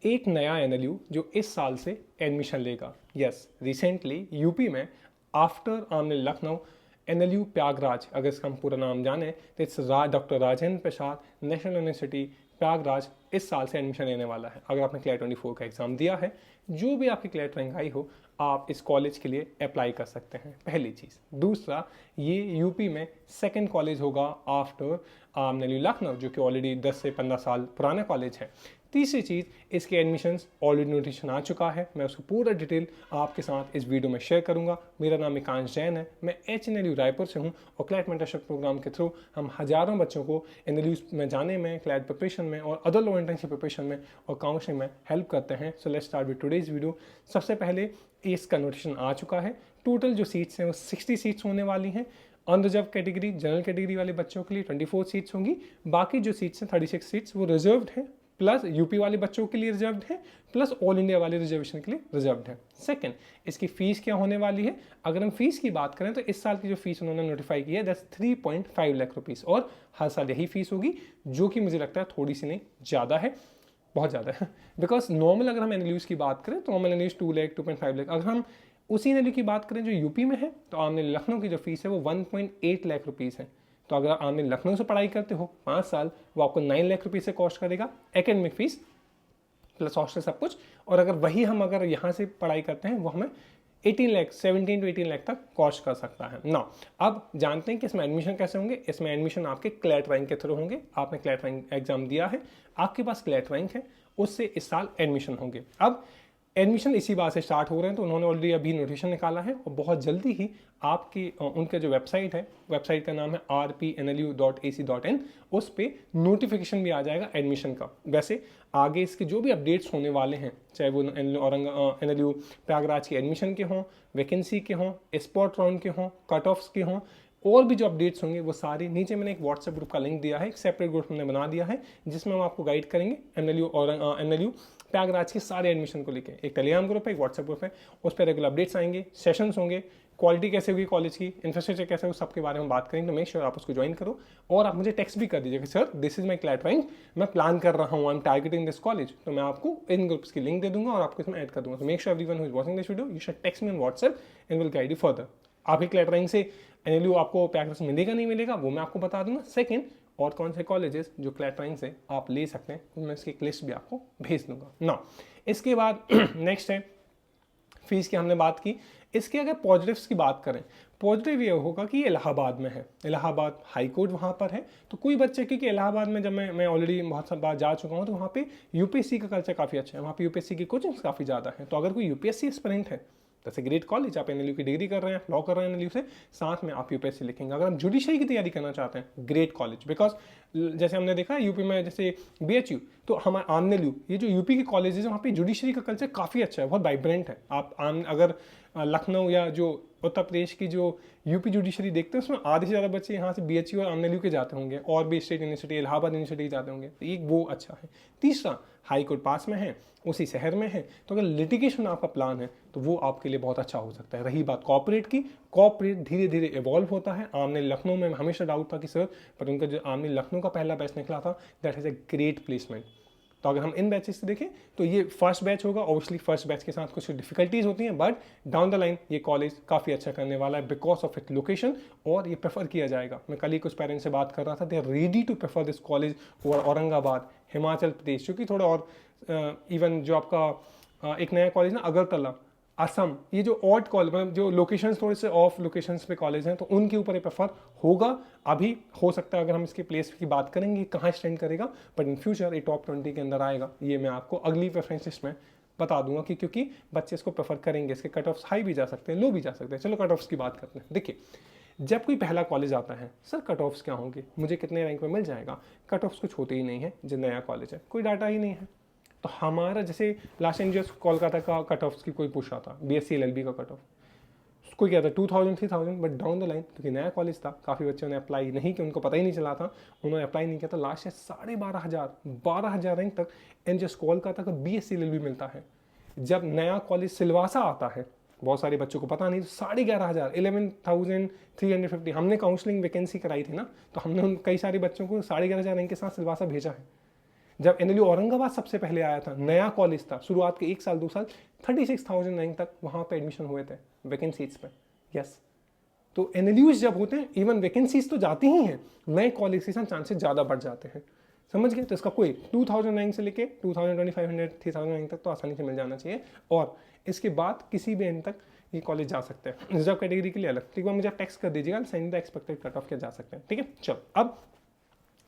एक नया एनएलयू जो इस साल से एडमिशन लेगा। यस, रिसेंटली यूपी में आफ्टर आमने लखनऊ एनएलयू प्रयागराज, अगर इसका हम पूरा नाम जाने तो it's doctor Rajendra Prasad national university Prayagraj इस साल से एडमिशन लेने वाला है। अगर आपने क्लियर 24 का एग्जाम दिया है, जो भी आपकी क्लियर रैंक आई हो, आप इस कॉलेज के लिए अप्लाई कर सकते हैं, पहली चीज़। दूसरा, ये यूपी में सेकंड कॉलेज होगा आफ्टर एनएलयू लखनऊ, जो कि ऑलरेडी 10 से 15 साल पुराना कॉलेज है। तीसरी चीज़, इसके एडमिशन्स ऑलरेडी नोटिफिकेशन आ चुका है, मैं उसको पूरा डिटेल आपके साथ इस वीडियो में शेयर करूंगा। मेरा नाम एकांश जैन है, मैं HNLU रायपुर से हूं और क्लैट मेंटरशिप प्रोग्राम के थ्रू हम हज़ारों बच्चों को एनएलयू में जाने में, क्लैट प्रिपरेशन में और अदर लो एंट्रेंस प्रिपरेशन में और काउंसलिंग में हेल्प करते हैं। So let's start with today's video. सबसे पहले इसका नोटिफिकेशन आ चुका है। टोटल जो सीट्स हैं वो 60 सीट्स होने वाली हैं। अनरिजर्व कैटेगरी, जनरल कैटेगरी वाले बच्चों के लिए 24 सीट्स होंगी। बाकी जो सीट्स हैं 36 सीट्स वो रिजर्व्ड हैं, प्लस यूपी वाले बच्चों के लिए रिजर्व्ड है, प्लस ऑल इंडिया वाले रिजर्वेशन के लिए रिजर्व्ड है। सेकंड, इसकी फीस क्या होने वाली है? अगर हम फीस की बात करें तो इस साल की जो फीस उन्होंने नोटिफाई की है दैट्स 3.5 लाख रुपीस, और हर साल यही फीस होगी, जो कि मुझे लगता है थोड़ी सी नहीं, ज़्यादा है, बहुत ज़्यादा है। बिकॉज नॉर्मल अगर हम एनएलयूज की बात करें तो नॉर्मल एनएलयूज 2 लाख 2.5 लाख, अगर हम उसी एनएलयू की बात करें जो यूपी में है तो आमने लखनऊ की जो फीस है वो 1.8 लाख रुपीज़ है। तो अगर आपने लखनऊ से पढ़ाई करते हो 5 साल, वो आपको 9 लाख रुपीज़ से कॉस्ट करेगा, एकेडमिक फीस प्लस हॉस्टल सब कुछ। और अगर वही हम अगर यहाँ से पढ़ाई करते हैं वो हमें 18 लाख 17 to 18 लाख तक कॉस्ट कर सकता है ना। अब जानते हैं कि इसमें एडमिशन कैसे होंगे। इसमें एडमिशन आपके क्लैट रैंक के थ्रू होंगे। आपने क्लैट रैंक एग्जाम दिया है, आपके पास क्लैट रैंक है, उससे इस साल एडमिशन होंगे। अब एडमिशन इसी बात से स्टार्ट हो रहे हैं, तो उन्होंने ऑलरेडी अभी नोटिफिकेशन निकाला है और बहुत जल्दी ही आपकी उनका जो वेबसाइट है, वेबसाइट का नाम है rpnlu.ac.in, उस पर नोटिफिकेशन भी आ जाएगा एडमिशन का। वैसे आगे इसके जो भी अपडेट्स होने वाले हैं, चाहे वो एनएलयू प्रयागराज के एडमिशन के हों, वैकेंसी के हों, स्पॉट राउंड के हों, कट ऑफ्स के हों, और भी जो अपडेट्स होंगे वो सारे नीचे मैंने एक व्हाट्सएप ग्रुप का लिंक दिया है, एक सेपरेट ग्रुप हमने बना दिया है जिसमें हम आपको गाइड करेंगे एनएलयू और एनएलयू प्रयागराज के सारे एडमिशन को लेकर। एक टेलीग्राम ग्रुप है, एक व्हाट्सएप ग्रुप है, उस पर रेगुलर अपडेट्स आएंगे, सेशंस होंगे, क्वालिटी कैसे होगी कॉलेज की, इंफ्रास्ट्रक्चर कैसे हो, सबके बारे में बात करेंगे। तो मेक श्योर आप उसको ज्वाइन करो और आप मुझे टेक्स्ट भी कर दीजिए कि sir this is my CLAT rank, मैं प्लान कर रहा हूँ, I am targeting this college, तो मैं आपको इन ग्रुप्स की लिंक दे दूंगा और आपको इसमें ऐड कर दूंगा। तो make sure everyone who is watching this video you should text me on WhatsApp and will guide you further. आपके क्लैट रैंक से एनएलयू आपको प्रैक्टिस मिलेगा नहीं मिलेगा वो मैं आपको बता दूंगा। सेकंड, और कौन से कॉलेजेस जो क्लैट रैंक से आप ले सकते हैं तो मैं इसकी एक लिस्ट भी आपको भेज दूंगा ना। इसके बाद नेक्स्ट है फीस की, हमने बात की। इसके अगर पॉजिटिव्स की बात करें, पॉजिटिव ये होगा कि ये इलाहाबाद में है, इलाहाबाद हाई कोर्ट वहाँ पर है। तो कोई बच्चे, क्योंकि इलाहाबाद में जब मैं ऑलरेडी बहुत बार जा चुका हूँ, तो वहाँ पे यूपीएससी का कल्चर काफ़ी अच्छा है, वहाँ पे यूपीएससी की कोचिंग्स काफ़ी ज़्यादा है। तो अगर कोई यूपीएससी एस्पिरेंट है, जैसे ग्रेट कॉलेज, आप एनएलयू की डिग्री कर रहे हैं, लॉ कर रहे हैं एनएलयू से, साथ में आप यूपीएससी लिखेंगे। अगर आप जुडिशरी की तैयारी करना चाहते हैं, ग्रेट कॉलेज, बिकॉज जैसे हमने देखा यूपी में जैसे बीएचयू, तो हमारा आमनेलयू, ये जो यूपी के कॉलेजेस है वहाँ पे जुडिशरी का कल्चर काफ़ी अच्छा है, बहुत वाइब्रेंट है। आप अगर लखनऊ या जो उत्तर प्रदेश की जो यूपी जुडिशरी देखते हैं उसमें आधे से ज़्यादा बच्चे यहाँ से बीएचयू और आमनेलयू के जाते होंगे, और भी स्टेट यूनिवर्सिटी, इलाहाबाद यूनिवर्सिटी जाते होंगे, तो एक वो अच्छा है। तीसरा, हाई कोर्ट पास में है, उसी शहर में है, तो अगर लिटिगेशन आपका प्लान है तो वो आपके लिए बहुत अच्छा हो सकता है। रही बात कॉर्पोरेट की, कॉर्पोरेट धीरे धीरे इवॉल्व होता है। आमने लखनऊ में हमेशा डाउट था कि सर, पर उनका जो आमने लखनऊ का पहला बैच निकला था, that is a great placement. तो अगर हम इन बैचेस से देखें तो ये फर्स्ट बैच होगा, ऑब्वियसली फर्स्ट बैच के साथ कुछ डिफिकल्टीज होती हैं, बट डाउन द लाइन ये कॉलेज काफ़ी अच्छा करने वाला है बिकॉज ऑफ इट लोकेशन, और ये प्रेफर किया जाएगा। मैं कल ही कुछ पेरेंट्स से बात कर रहा था, they are ready to prefer this college over Aurangabad, Himachal Pradesh, क्योंकि थोड़ा और इवन जो आपका एक नया कॉलेज ना अगरतला, असम, ये जो ऑड कॉलेज, मतलब जो लोकेशंस थोड़े से ऑफ लोकेशंस पे कॉलेज हैं, तो उनके ऊपर ये प्रेफर होगा। अभी हो सकता है अगर हम इसके प्लेस की बात करेंगे कहाँ स्टैंड करेगा, बट इन फ्यूचर ये टॉप 20 के अंदर आएगा। ये मैं आपको अगली प्रेफरेंस लिस्ट में बता दूंगा कि क्योंकि बच्चे इसको प्रेफर करेंगे। इसके कट ऑफ्स हाई भी जा सकते हैं, लो भी जा सकते हैं। चलो कट ऑफ्स की बात करते हैं। देखिए, जब कोई पहला कॉलेज आता है, सर कट ऑफ्स क्या होंगे, मुझे कितने रैंक में मिल जाएगा, कट ऑफ्स कुछ होते ही नहीं है। जो नया कॉलेज है कोई डाटा ही नहीं है। तो हमारा जैसे लास्ट टाइम जो कोलकाता का कट ऑफ की कोई पूछ रहा था, BSc LLB का कट ऑफ कोई क्या था 2000 3000, बट डाउन द लाइन क्योंकि नया कॉलेज था, काफ़ी बच्चों ने अप्लाई नहीं किया, उनको पता ही नहीं चला था, उन्होंने अप्लाई नहीं किया था। लास्ट ईयर 12,500 रैंक तक एंड जस्ट कोलकाता का BSc LLB मिलता है। जब नया कॉलेज सिलवासा आता है, बहुत सारे बच्चों को पता नहीं, तो 11,500 11,350 हमने काउंसलिंग वैकेंसी कराई थी ना, तो हमने उन कई सारे बच्चों को 11,500 रैंक के साथ सिलवासा भेजा है। जब एनएलयू औरंगाबाद सबसे पहले आया था, नया कॉलेज था, शुरुआत के 1 साल 2 साल 36,000 रैंक तक वहाँ पे एडमिशन हुए थे वैकेंसीज पे। यस, तो एनएलयूज जब होते हैं इवन वैकेंसीज तो जाती ही हैं, नए कॉलेज के चांसेस ज़्यादा बढ़ जाते हैं। समझ गए? तो इसका कोई 2000 रैंक से लेके 2500 3000 रैंक तक तो आसानी से मिल जाना चाहिए, और इसके बाद किसी भी एंड तक ये कॉलेज जा सकते हैं। रिजर्व कैटेगरी के लिए अलग। ठीक है, मुझे आप टेक्स्ट कर दीजिएगा, send the expected cut off के जा सकते हैं। ठीक है, चलो अब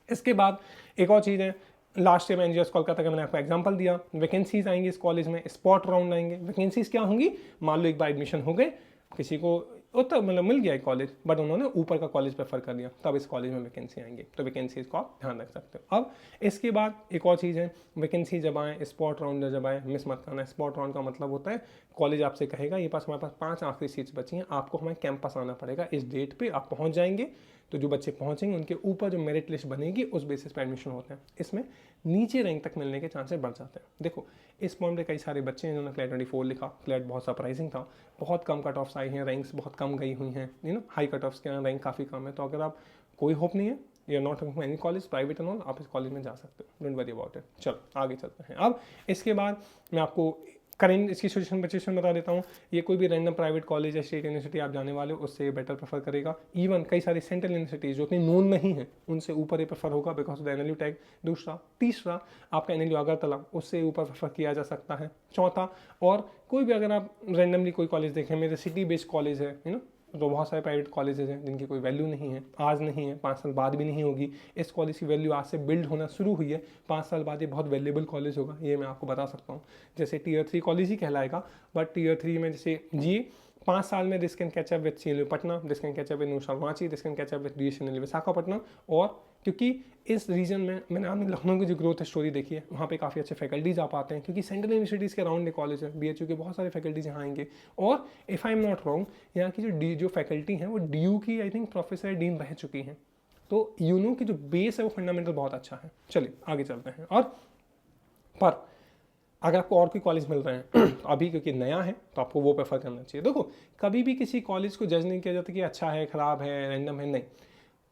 इसके बाद एक और चीज़ है, लास्ट ईयर में एनजीएस कोलकाता का मैंने आपको एग्जांपल दिया, वैकेंसीज आएंगी इस कॉलेज में, स्पॉट राउंड आएंगे। वैकेंसीज क्या होंगी, मान लो एक बार एडमिशन हो गए, किसी को तो मतलब मिल गया एक कॉलेज, बट उन्होंने ऊपर का कॉलेज प्रेफर कर दिया, तब इस कॉलेज में वैकेंसी आएंगी। तो वैकेंसीज को आप ध्यान रख सकते हो। अब इसके बाद एक और चीज़ है, वैकेंसी जब आए, स्पॉट राउंड जब आए, मिस मत करना। स्पॉट राउंड का मतलब होता है कॉलेज आपसे कहेगा ये पास हमारे पास 5 आखिरी सीट्स बची हैं, आपको हमारे कैंपस आना पड़ेगा, इस डेट पे आप पहुंच जाएंगे। तो जो बच्चे पहुंचेंगे उनके ऊपर जो मेरिट लिस्ट बनेगी उस बेसिस पे एडमिशन होते हैं। इसमें नीचे रैंक तक मिलने के चांसेस बढ़ जाते हैं। देखो इस पॉइंट पे कई सारे बच्चे हैं जिन्होंने क्लैट 24 लिखा, क्लैट बहुत सरप्राइजिंग था, बहुत कम कट ऑफ्स आई हैं, रैंक्स बहुत कम गई हुई हैं, हाई कट ऑफ्स के रैंक काफ़ी कम है। तो अगर आप कोई होप नहीं है, you are not any college private and all, आप इस कॉलेज में जा सकते हो, डोंट वरी अबाउट इट। चलो आगे चलते हैं। अब इसके बाद मैं आपको करेंट इसकी सिचुएशन बता देता हूँ। ये कोई भी रैंडम प्राइवेट कॉलेज या स्टेट यूनिवर्सिटी आप जाने वाले हो उससे बेटर प्रेफर करेगा। इवन कई सारी सेंट्रल यूनिवर्सिटीज जो इतनी नोन नहीं है उनसे ऊपर ही प्रेफर होगा, because of the NLU tag. दूसरा, तीसरा आपका एनएलयू अगरतला, उससे ऊपर प्रेफर किया जा सकता है। चौथा, और कोई भी अगर आप रैंडमली कोई कॉलेज देखें, मेरे सिटी बेस्ड कॉलेज है तो बहुत सारे प्राइवेट कॉलेजेस हैं जिनकी कोई वैल्यू नहीं है, आज नहीं है, 5 साल बाद भी नहीं होगी। इस कॉलेज की वैल्यू आज से बिल्ड होना शुरू हुई है, 5 साल बाद ये बहुत वैल्यूएबल कॉलेज होगा, ये मैं आपको बता सकता हूँ। जैसे टियर 3 कॉलेज ही कहलाएगा, बट टियर 3 में जैसे जी 5 साल में this can catch up with CLU Patna, this can catch up with new Ranchi, this can catch up with DSNL Visakhapatnam. और क्योंकि इस रीजन में मैंने आपने लखनऊ की जो ग्रोथ स्टोरी देखी है, वहाँ पे काफ़ी अच्छे फैकल्टीज आ पाते हैं, क्योंकि सेंट्रल यूनिवर्सिटीज़ के अराउंड कॉलेज है, बीएचयू के बहुत सारे फैकल्टीज यहाँ आएंगे। और if I am not wrong, यहाँ की जो फैकल्टी हैं वो डीयू की आई थिंक प्रोफेसर डीन रह चुकी हैं। तो यूनो की जो बेस है वो फंडामेंटल बहुत अच्छा है। चलिए आगे चलते हैं। और पर अगर आपको और कोई कॉलेज मिल रहे हैं अभी क्योंकि नया है तो आपको वो प्रेफर करना चाहिए। देखो कभी भी किसी कॉलेज को जज नहीं किया जाता कि अच्छा है, ख़राब है, रैंडम है, नहीं।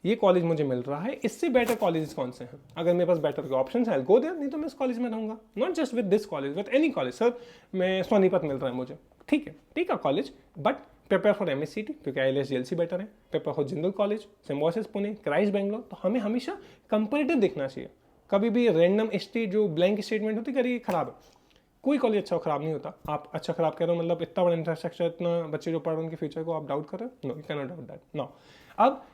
ये कॉलेज मुझे मिल रहा है, इससे बेटर कॉलेजेस कौन से हैं, अगर मेरे पास बेटर के ऑप्शन है गो देयर, नहीं तो मैं इस कॉलेज में रहूँगा। Not just with this college, with any college. Sir मैं सोनीपत मिल रहा है मुझे, ठीक है college, but prepare for MSCT क्योंकि आईएलएस जेएलसी बेटर है, prepare for Jindal college, Symbiosis Pune, Christ Bangalore. तो हमें हमेशा कंपेरेटिव देखना चाहिए, कभी भी रैंडम स्टेट जो ब्लैंक स्टेटमेंट होती है ये खराब है। कोई कॉलेज अच्छा खराब नहीं होता। आप अच्छा खराब कह रहे हो मतलब इतना बड़ा इंफ्रास्ट्रक्चर, इतना बच्चे जो पढ़ रहे हैं उनके फ्यूचर को आप डाउट कर रहे हो, no you can not doubt that. No, अब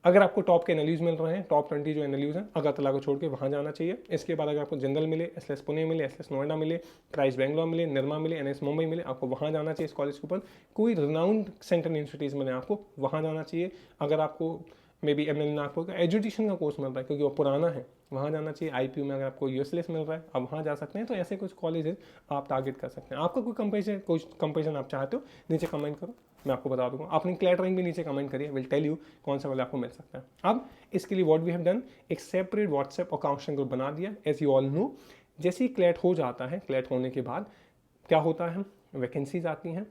अगर आपको टॉप के एनएलयूज मिल रहे हैं, टॉप 20 जो एनएलयूज हैं अगरतला को छोड़ के वहाँ जाना चाहिए। इसके बाद अगर आपको जिंदल मिले, एसएस पुणे मिले, एसएस नोएडा मिले, क्राइस्ट बेंगलोर मिले, निर्मा मिले, एनएस मुंबई मिले, आपको वहाँ जाना चाहिए इस कॉलेज के ऊपर। कोई रिनाउंड सेंट्रल यूनिवर्सिटीज़ मिले आपको, वहाँ जाना चाहिए। अगर आपको मे बी एमएल नागपुर का एजुकेशन का कोर्स मिल रहा है क्योंकि वो पुराना है, वहाँ जाना चाहिए। आईपीयू में अगर आपको यूएसएलएस मिल रहा है आप वहाँ जा सकते हैं। तो ऐसे कुछ कॉलेजेस आप टारगेट कर सकते हैं। आपका कोई कंपेरिजन आप चाहते हो नीचे कमेंट करो, मैं आपको बता दूंगा। आपने क्लैट रैंक भी नीचे कमेंट करिए, विल टेल यू कौन सा वाला आपको मिल सकता है। अब इसके लिए व्हाट वी हैव डन, एक सेपरेट व्हाट्सएप और काउंसलिंग ग्रुप बना दिया। एज यू ऑल नो, जैसे ही क्लैट हो जाता है, क्लैट होने के बाद क्या होता है, वैकेंसीज आती हैं,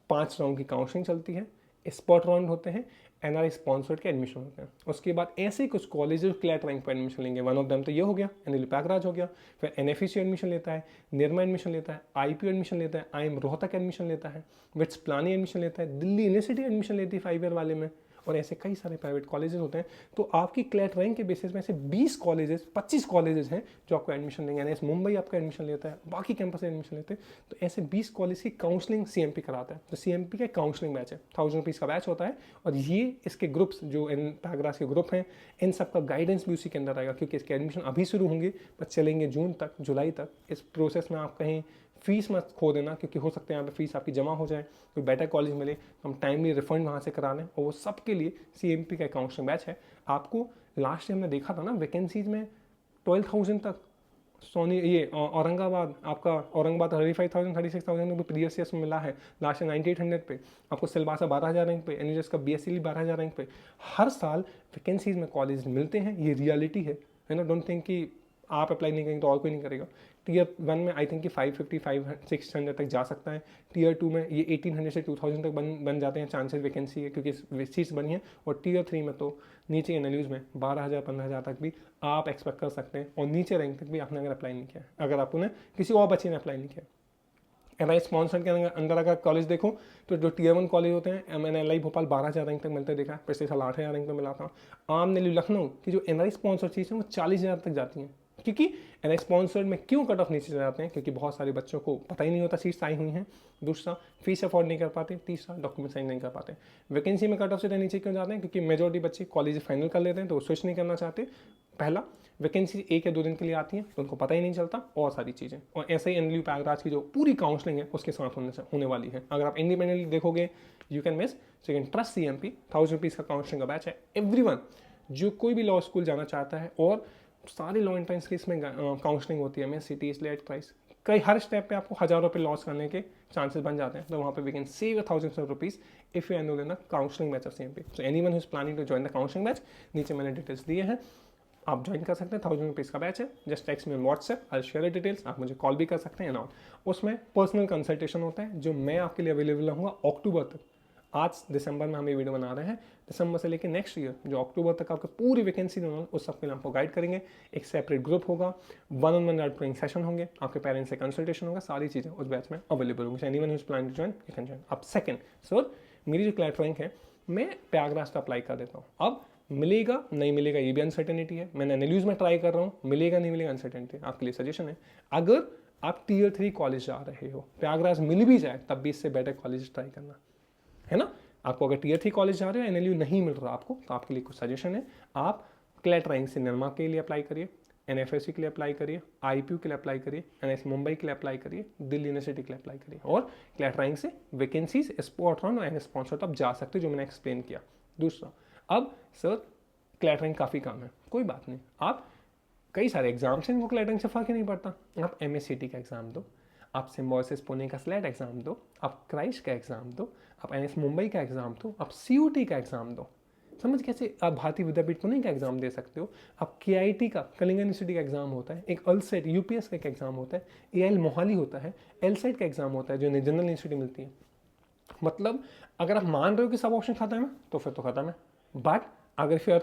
5 राउंड की काउंसलिंग चलती है, स्पॉट राउंड होते हैं, एनआरआई स्पॉन्सर्ड के एडमिशन होते हैं। उसके बाद ऐसे कुछ कॉलेजेस क्लैट रैंक पर एडमिशन लेंगे। वन ऑफ देम तो ये हो गया एनएलयू प्रयागराज हो गया, फिर एनएफईसी एडमिशन लेता है, निर्मा एडमिशन लेता है, आईपीयू एडमिशन लेता है, आईएम रोहतक एडमिशन लेता है, विट्स प्लानी एडमिशन लेता है, दिल्ली यूनिवर्सिटी एडमिशन लेती है 5 ईयर वाले में, और ऐसे कई सारे प्राइवेट कॉलेजेस होते हैं। तो आपकी क्लैट रैंक के बेसिस में ऐसे 20 कॉलेजेस 25 कॉलेजेस हैं जो आपको एडमिशन देंगे। एनएस मुंबई आपका एडमिशन लेता है, बाकी कैंपस एडमिशन लेते हैं। तो ऐसे 20 कॉलेज की काउंसलिंग सीएमपी कराता है। तो सीएमपी का काउंसलिंग बैच है, 1000 रुपीज़ का बैच होता है। और ये इसके ग्रुप्स जो इन प्रयागराज के ग्रुप हैं, इन सब का गाइडेंस भी उसी के अंदर आएगा, क्योंकि इसके एडमिशन अभी शुरू होंगे पर चलेंगे जून तक, जुलाई तक। इस प्रोसेस में आप कहीं फीस मत खो देना, क्योंकि हो सकता है यहाँ पे फीस आपकी जमा हो जाए, कोई बेटर कॉलेज मिले, हम टाइमली रिफंड वहाँ से करा लें। और वो सबके लिए सीएमपी का काउंसलिंग बैच है। आपको लास्ट टाइम हमने देखा था ना वैकेंसीज में 12,000 तक, ये औरंगाबाद आपका, औरंगाबाद 35,000 36,000 में प्रीवियस ईयर्स में मिला है, लास्ट ईयर 9800 पे, आपको सिलवासा 12,000 रैंक पे, एनयूएस का बीएससी 12,000 रैंक पे। हर साल वैकेंसीज में कॉलेज मिलते हैं, ये रियलिटी है ना। डोंट थिंक कि आप अप्लाई नहीं करेंगे तो और कोई नहीं करेगा। टीयर 1 में आई थिंक कि 550-600 तक जा सकता है, टीयर 2 में ये 1800 से 2000 तक बन जाते हैं चांसेस वैकेंसी है, क्योंकि सीट्स बनी हैं। और टीयर 3 में तो नीचे एनएलयूज में 12,000-15,000 तक भी आप एक्सपेक्ट कर सकते हैं, और नीचे रैंक तक भी आपने अगर अप्लाई नहीं किया, अगर आपने किसी और बच्चे ने अप्लाई नहीं किया। एनआई स्पॉन्सर्ड के अंदर अगर कॉलेज देखो तो जो टीयर 1 कॉलेज होते हैं, MNLI भोपाल 12,000 रैंक तक मिलते देखा है, पिछले साल 8,000 रैंक तक मिला था। आम नेल्यू लखनऊ की जो एनआई स्पॉन्सर चीज़ है वो 40,000 तक जाती हैं, क्योंकि एनआई स्पॉन्सर्ड में क्यों कट ऑफ नीचे जाते हैं, क्योंकि बहुत सारे बच्चों को पता ही नहीं होता सीट्स आई हुई हैं, दूसरा फीस अफोर्ड नहीं कर पाते, तीसरा डॉक्यूमेंट साइन नहीं कर पाते। वैकेंसी में कट ऑफ से नीचे क्यों जाते हैं, क्योंकि मेजोरिटी बच्चे कॉलेज फाइनल कर लेते हैं तो वो स्विच नहीं करना चाहते। पहला, वैकेंसी 1 या 2 दिन के लिए आती है तो उनको पता ही नहीं चलता, और सारी चीज़ें। और ऐसे ही एनएलयू प्रयागराज की जो पूरी काउंसलिंग है उसके साथ होने वाली है। अगर आप इंडिपेंडेंटली देखोगे you can miss, so you can trust CMP। 1000 rupees का काउंसलिंग का बैच है। एवरीवन जो कोई भी लॉ स्कूल जाना चाहता है, और सारे लॉ एंट्रेंस के इसमें काउंसलिंग होती है, MSCT स्लेट प्राइस, कई हर स्टेप पे आपको 1000 रुपये लॉस करने के चांसेस बन जाते हैं। तो वहाँ पे we can save 1000 rupees if you enroll in the counselling batch of CMP। So anyone who is planning to join the counselling batch, नीचे मैंने डिटेल्स दिए हैं, आप ज्वाइन कर सकते हैं। 1000 रुपीज़ का बैच है। Just text me on WhatsApp, I share details. आप मुझे कॉल भी कर सकते हैं एंड ऑल। उसमें पर्सनल कंसल्टेशन होता है जो मैं आपके लिए अवेलेबल रहूँगा अक्टूबर तक। आज दिसंबर में हम ये वीडियो बना रहे हैं, दिसंबर से लेकर नेक्स्ट ईयर जो अक्टूबर तक आपको पूरी वैकेंसी देना, उस सब के लिए आपको गाइड करेंगे। एक सेपरेट ग्रुप होगा, 1-on-1 ट्रेनिंग सेशन होंगे, आपके पेरेंट्स से कंसल्टेशन होगा, सारी चीज़ें उस बैच में अवेलेबल होंगी। Anyone who is planning to join you can join. अब सेकंड, सर मेरी जो क्लैट रैंक है मैं प्रयागराज का अप्लाई कर देता हूँ। अब मिलेगा नहीं मिलेगा ये भी अनसर्टेनिटी है। मैंने एनएलयूज में ट्राई कर रहा हूँ, मिलेगा नहीं मिलेगा अनसर्टेनिटी। आपके लिए सजेशन है, अगर आप टीयर 3 कॉलेज जा रहे हो, प्रयागराज मिल भी जाए तब भी इससे बेटर कॉलेज ट्राई करना है ना। आपको अगर टीयर 3 कॉलेज जा रहे हो, एनएलयू नहीं मिल रहा आपको, तो आपके लिए कुछ सजेशन है। आप क्लैट रैंक से निर्मा के लिए अप्लाई करिए, NFSC के लिए अप्लाई करिए, IPU के लिए अप्लाई करिए, NS मुंबई के लिए अप्लाई करिए, दिल्ली यूनिवर्सिटी के लिए अप्लाई करिए। और क्लैट रैंक से वैकेंसीज स्पॉट राउंड और NS स्पॉन्सर्ड आप जा सकते हो, जो मैंने एक्सप्लेन किया। दूसरा, अब सर क्लैट रैंक काफ़ी कम है, कोई बात नहीं, आप कई सारे एग्जाम्स हैं इनको क्लैट रैंक से फर्क ही नहीं पड़ता। आप MSCT का एग्जाम दो, आप सिम्बोसिस पुणे का स्लेट एग्जाम दो, आप क्राइस्ट का एग्जाम दो, आप NS मुंबई का एग्जाम दो, आप CUT का एग्जाम दो। समझ कैसे? आप भारतीय विद्यापीठ पुणे का एग्जाम दे सकते हो, आप KIT का कलिंगन यूनिवर्सिटी का एग्जाम होता है, एक अल्सेट UPS का एक एग्जाम होता है, AIL मोहाली होता है, LSET का एग्जाम होता है जो जनरल यूनिवर्सिटी मिलती है। मतलब अगर आप मान रहे हो कि सब ऑप्शन खत्म है तो फिर तो खत्म है, बट अगर फिर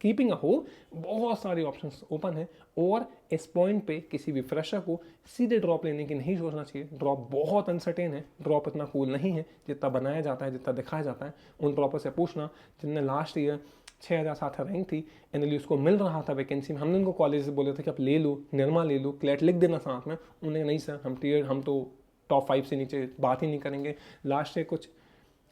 कीपिंग अ होल बहुत सारे ऑप्शंस ओपन है। और इस पॉइंट पे किसी भी फ्रेशर को सीधे ड्रॉप लेने की नहीं सोचना चाहिए। ड्रॉप बहुत अनसर्टेन है, ड्रॉप इतना कूल नहीं है जितना बनाया जाता है, जितना दिखाया जाता है। उन ड्रॉपर से पूछना जिनने लास्ट ईयर 6,000-7,000 रैंक थी, एनएलयू उसको मिल रहा था वैकेंसी में। हमने उनको कॉलेज से बोले थे कि आप ले लो, निर्मा ले लो, क्लैट लिख देना साथ में। उन्हें नहीं सर, हम तो टॉप 5 से नीचे बात ही नहीं करेंगे। लास्ट ईयर कुछ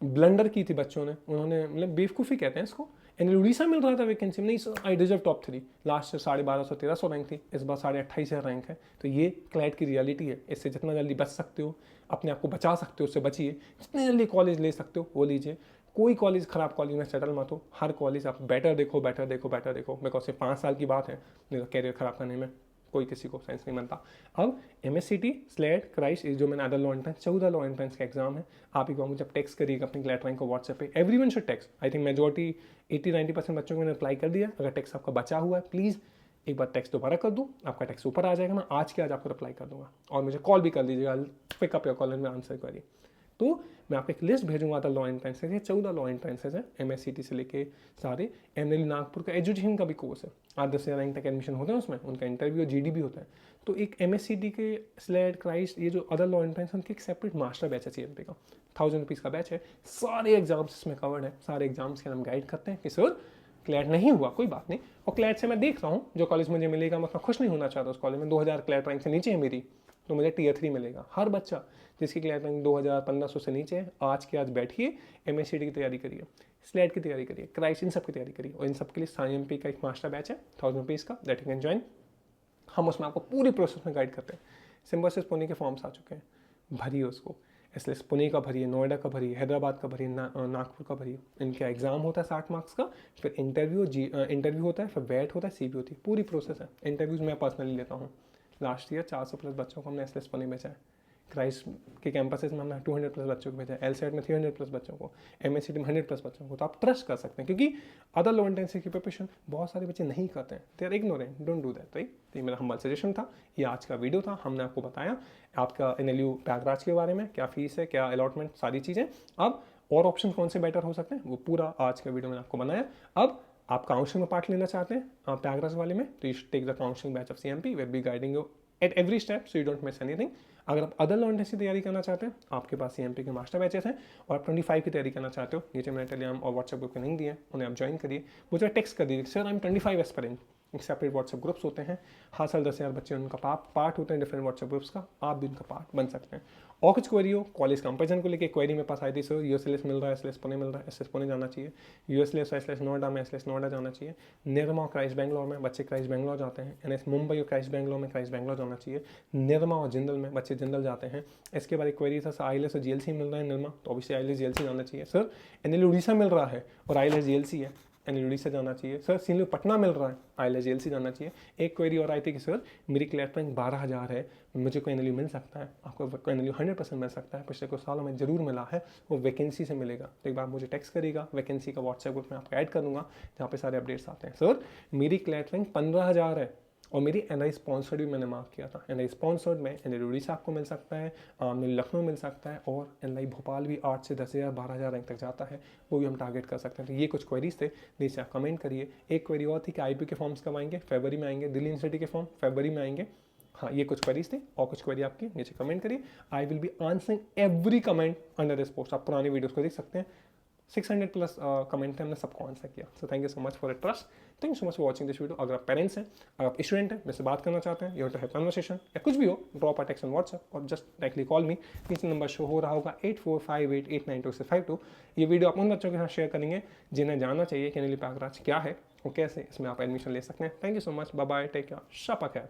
ब्लंडर की थी बच्चों ने, उन्होंने मतलब बेवकूफ़ी कहते हैं इसको। एनएल उड़ीसा मिल रहा था वैकेंसी में, नहीं sir I deserve top 3। Last year 1250-1300 rank थी, इस बार 28,500 रैंक है। तो ये क्लैट की रियलिटी है। इससे जितना जल्दी बच सकते हो, अपने आप को बचा सकते हो, उससे बचिए। जितने जल्दी कॉलेज ले सकते हो वो लीजिए। कोई कॉलेज खराब कॉलेज में सेटल मत हो। हर कॉलेज आप बेटर देखो, बेटर देखो, बेटर देखो। बिकॉज ये 5 साल की बात है, नहीं तो कैरियर खराब करने में कोई किसी को सेंस नहीं बनता। अब MSCT स्लेट क्राइस्ट जो मैंने other law entrance 14 law entrance का एग्जाम है। आप एक बार मुझे टेक्स्ट करिएगा अपनी क्लैट रैंक को व्हाट्सएप पे। Everyone should text. I think majority 80-90% बच्चों को मैंने अप्लाई कर दिया। अगर टेक्स्ट आपका बचा हुआ है प्लीज़ एक बार टेक्स्ट दोबारा कर दो, आपका टेक्स्ट ऊपर आ जाएगा। मैं आज के आज आपको रिप्लाई कर दूंगा और मुझे कॉल भी कर लीजिएगा, पिकअप या कॉल में आंसर करिए। तो मैं आपको एक लिस्ट भेजूंगा था लॉ एंट्रेंसेज है, 14 लॉ एंट्रेंसेज है MSCT से लेके सारे। एनएल नागपुर का एजुकेशन का भी कोर्स है, 8-10 रैंक तक एडमिशन होते हैं उसमें, उनका इंटरव्यू और GD भी होता है। तो एक MSCT के स्लेट क्राइस्ट ये जो अदर लॉ एंट्रेंस उनके एक सेपरेट मास्टर बैच है CMP का, 1000 रुपीज़ का बैच है। सारे एग्जाम्स इसमें कवर्ड है, सारे एग्जाम्स के हम गाइड करते हैं कि सर क्लैट नहीं हुआ कोई बात नहीं। और क्लैट से मैं देख रहा हूँ जो कॉलेज मुझे मिलेगा, मैं उतना खुश नहीं होना चाहता उस कॉलेज में। 2000 क्लैट रैंक से नीचे है मेरी, तो मुझे टीयर 3 मिलेगा। हर बच्चा जिसकी क्लैट रैंक 2000-1500 से नीचे है, आज के आज बैठिए, MSCT की तैयारी करिए, स्लेट की तैयारी करिए, क्राइस्ट, इन सब की तैयारी करिए। और इन सब के लिए CMP का एक मास्टर बैच है 1000 रुपीज़ का, दैट यू कैन ज्वाइन। हम उसमें आपको पूरी प्रोसेस में गाइड करते हैं। सिम्बोसिस पुणे के फॉर्म्स आ चुके हैं, भरिए उसको। इसलिए पुणे का भरिए, नोएडा का भरिए, हैदराबाद का भरिए, नागपुर का भरिए। इनका एग्जाम होता है 60 मार्क्स का, फिर इंटरव्यू होता है, फिर वेट होता है, CB होती है, पूरी प्रोसेस है। इंटरव्यूज़ मैं पर्सनली लेता हूँ। लास्ट ईयर 400+ बच्चों को हमने SLS पुणे बेचा है। क्राइस्ट के कैंपसेस में हमने 200 प्लस बच्चों को भेजा, LSAT में 300 प्लस बच्चों को, MSCT में 100 प्लस बच्चों को, तो आप ट्रस्ट कर सकते हैं क्योंकि अदर लो इंटेंसिटी की प्रिपरेशन बहुत सारे बच्चे नहीं करते हैं, they are ignorant, don't do that, right. तो ये मेरा हम्बल सजेशन था, ये आज का वीडियो था, हमने आपको बताया आपका NLU प्रयागराज के बारे में, क्या फीस है, क्या अलॉटमेंट, सारी चीज़ें। अब और ऑप्शन कौन से बेटर हो सकते हैं वो पूरा आज के वीडियो में आपको बनाया। अब आप काउंसलिंग में पार्ट लेना चाहते हैं प्रयागराज वाले में, तो you take the counselling batch of CMP, where be guiding you at every step so you don't miss anything. अगर आप अदर लॉ इंटेंसिटी तैयारी करना चाहते हैं, आपके पास CMP के मास्टर बैचेस हैं, और आप 25 की तैयारी करना चाहते हो, नीचे मैंने टेलीग्राम और व्हाट्सएप ग्रुप के लिंक दिए, उन्हें आप ज्वाइन करिए, मुझे टेक्स्ट कर दीजिए सर आई एम 25 एस्पिरेंट। एक सेपरेट व्हाट्सएप ग्रुप्स होते हैं, हर साल 10,000 बच्चे उनका पार्ट होते हैं डिफरेंट व्हाट्सएप ग्रुप्स का, आप भी उनका पार्ट बन सकते हैं। और कुछ क्वेरी हो, कॉलेज कंपेरिजन को लेकर क्वेरी मेरे पास आई थी, सर USLS मिल रहा है, SLS पुणे मिल रहा है, SS पुणे जाना चाहिए, USLS और SLS नोएडा में SLS नोएडा जाना चाहिए, निरमा और क्राइस्ट बेंगलोर में बच्चे क्राइस्ट बेंगलोर जाते हैं, NS मुंबई और क्राइस्ट बेंगलोर में क्राइस्ट बेंगलोर जाना चाहिए, निरमा और जिंदल में बच्चे जिंदल जाते हैं। इसके बाद एक क्वेरी था, सर IELTS और GLC मिल रहा है निरमा, तो ऑब्वियसली IELTS GLC जाना चाहिए। सर NLU उड़ीसा मिल रहा है और IELTS GLC है, NLU से जाना चाहिए। सर CLU पटना मिल रहा है, IELTS GLC जाना चाहिए। एक क्वेरी और आई थी कि सर मेरी क्लैट रैंक 12,000 है, मुझे कोई NLU मिल सकता है? आपको NLU 100% मिल सकता है, पिछले कुछ सालों में जरूर मिला है, वो वैकेंसी से मिलेगा। तो एक बार मुझे टेक्स्ट करिएगा, वैकेंसी का व्हाट्सएप ग्रुप में आपको ऐड कर दूंगा जहाँ पे सारे अपडेट्स आते हैं। सर मेरी क्लैट रैंक 15,000 है और मेरी NI स्पॉन्सर्ड भी मैंने मार्क किया था, NI स्पॉन्सर्ड में NLU उड़ीसा आपको मिल सकता है, NLU लखनऊ मिल सकता है, और NI भोपाल भी 8 से 10,000 12,000 रैंक तक जाता है, वो भी हम टारगेट कर सकते हैं। तो ये कुछ क्वेरीज थे, नीचे आप कमेंट करिए। एक क्वेरी और थी कि IB के फॉर्म्स कब आएंगे, फरवरी में आएंगे, दिल्ली यूनिवर्सिटी के फॉर्म फरवरी में आएंगे। हाँ, ये कुछ क्वेरीज थी, और कुछ क्वेरी आपकी नीचे कमेंट करिए, I will be answering every comment under this post. आप पुरानी वीडियोस को देख सकते हैं, 600 प्लस कमेंट है, हमने सबको आंसर किया। So thank you so much for trust, thank you so much for watching this video. अगर आप पेरेंट्स हैं, अगर आप स्टूडेंट हैं, मुझसे बात करना चाहते हैं, you want to have conversation या कुछ भी हो, drop a text on WhatsApp और जस्ट डायरेक्टली कॉल मी। नीचे नंबर शो हो रहा होगा 8458892652। ये वीडियो आप उन बच्चों के साथ शेयर करेंगे जिन्हें जानना चाहिए कि NLU प्रयागराज क्या है और कैसे इसमें आप एडमिशन ले सकते हैं। Thank you so much, bye bye, take care, शापा खैर।